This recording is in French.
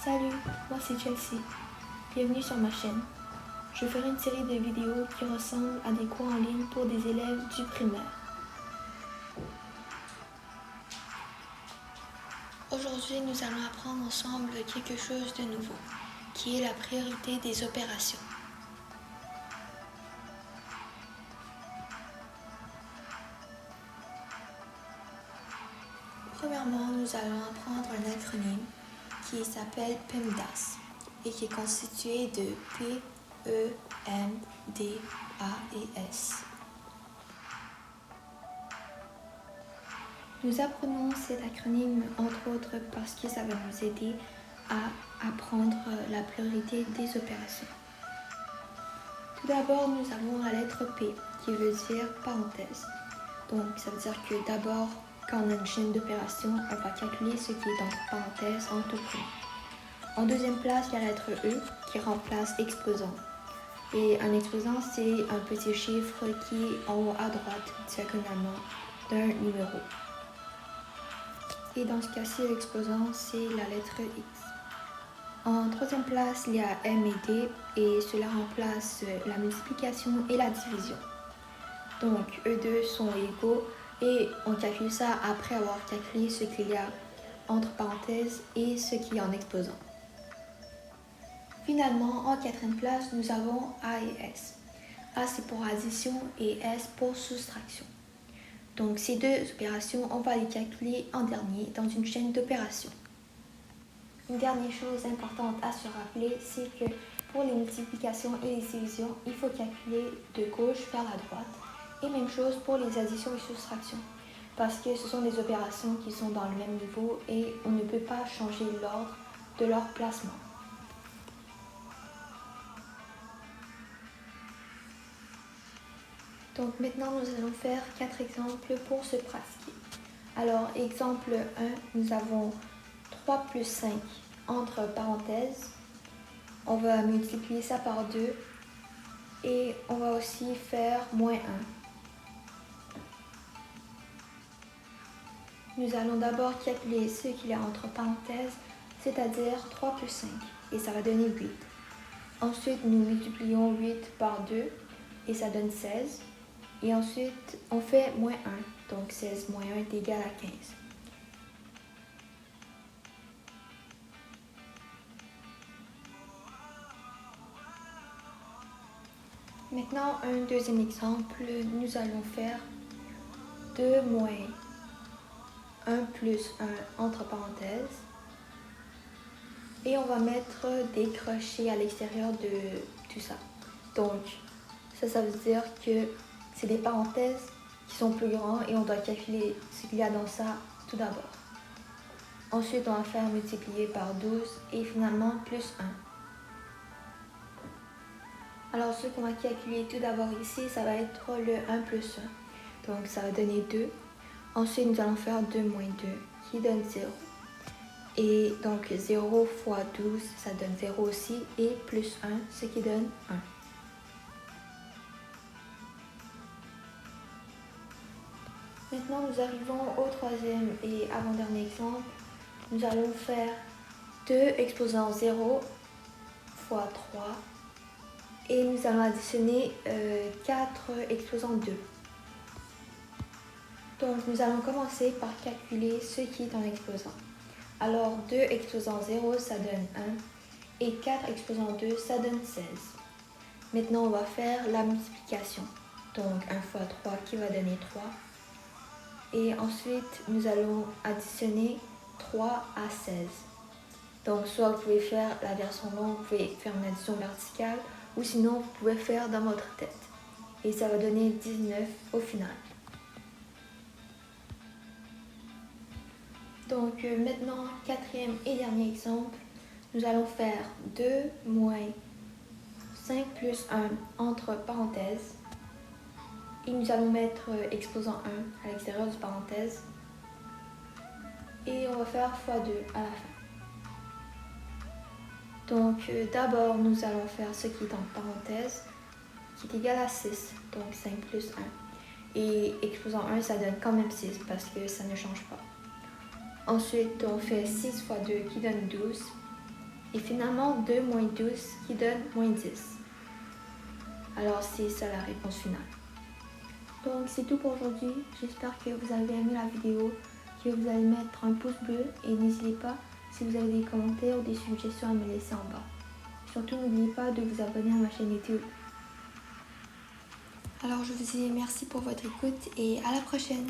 Salut, moi c'est Chelsea. Bienvenue sur ma chaîne. Je ferai une série de vidéos qui ressemblent à des cours en ligne pour des élèves du primaire. Aujourd'hui, nous allons apprendre ensemble quelque chose de nouveau, qui est la priorité des opérations. Premièrement, nous allons apprendre un acronyme qui s'appelle PEMDAS et qui est constitué de P, E, M, D, A et S. Nous apprenons cet acronyme entre autres parce que ça va nous aider à apprendre la priorité des opérations. Tout d'abord, nous avons la lettre P qui veut dire parenthèse. Donc, ça veut dire que d'abord, quand on a une chaîne d'opérations, on va calculer ce qui est entre parenthèses en tout premier. En deuxième place, il y a la lettre E qui remplace exposant. Et un exposant, c'est un petit chiffre qui est en haut à droite, diagonalement, d'un numéro. Et dans ce cas-ci, l'exposant, c'est la lettre X. En troisième place, il y a M et D, et cela remplace la multiplication et la division. Donc, eux deux sont égaux, et on calcule ça après avoir calculé ce qu'il y a entre parenthèses et ce qui est en exposant. Finalement, en quatrième place, nous avons A et S. A, c'est pour addition et S pour soustraction. Donc, ces deux opérations, on va les calculer en dernier dans une chaîne d'opérations. Une dernière chose importante à se rappeler, c'est que pour les multiplications et les divisions, il faut calculer de gauche vers la droite. Et même chose pour les additions et soustractions, parce que ce sont des opérations qui sont dans le même niveau et on ne peut pas changer l'ordre de leur placement. Donc maintenant, nous allons faire 4 exemples pour se pratiquer. Alors, exemple 1, nous avons 3 plus 5 entre parenthèses. On va multiplier ça par 2 et on va aussi faire moins 1. Nous allons d'abord calculer ce qu'il y a entre parenthèses, c'est-à-dire 3 plus 5, et ça va donner 8. Ensuite, nous multiplions 8 par 2 et ça donne 16. Et ensuite, on fait moins 1, donc 16 moins 1 est égal à 15. Maintenant, un deuxième exemple, nous allons faire 2 moins 1 plus 1 entre parenthèses. Et on va mettre des crochets à l'extérieur de tout ça. Donc, ça veut dire que c'est des parenthèses qui sont plus grands et on doit calculer ce qu'il y a dans ça tout d'abord. Ensuite, on va faire multiplier par 12 et finalement plus 1. Alors, ce qu'on va calculer tout d'abord ici, ça va être le 1 plus 1. Donc, ça va donner 2. Ensuite, nous allons faire 2 moins 2 qui donne 0. Et donc 0 fois 12, ça donne 0 aussi, et plus 1, ce qui donne 1. Maintenant, nous arrivons au troisième et avant-dernier exemple. Nous allons faire 2 exposant 0 fois 3, et nous allons additionner 4 exposant 2. Donc, nous allons commencer par calculer ce qui est en exposant. Alors, 2 exposant 0, ça donne 1. Et 4 exposant 2, ça donne 16. Maintenant, on va faire la multiplication. Donc, 1 fois 3 qui va donner 3. Et ensuite, nous allons additionner 3 à 16. Donc, soit vous pouvez faire la version longue, vous pouvez faire une addition verticale, ou sinon, vous pouvez faire dans votre tête. Et ça va donner 19 au final. Donc maintenant, quatrième et dernier exemple, nous allons faire 2 moins 5 plus 1 entre parenthèses. Et nous allons mettre exposant 1 à l'extérieur du parenthèse. Et on va faire x2 à la fin. Donc d'abord, nous allons faire ce qui est en parenthèse, qui est égal à 6, donc 5 plus 1. Et exposant 1, ça donne quand même 6 parce que ça ne change pas. Ensuite, on fait 6 fois 2 qui donne 12. Et finalement 2 moins 12 qui donne moins 10. Alors c'est ça la réponse finale. Donc c'est tout pour aujourd'hui. J'espère que vous avez aimé la vidéo, que vous allez mettre un pouce bleu et n'hésitez pas si vous avez des commentaires ou des suggestions à me laisser en bas. Surtout n'oubliez pas de vous abonner à ma chaîne YouTube. Alors je vous dis merci pour votre écoute et à la prochaine.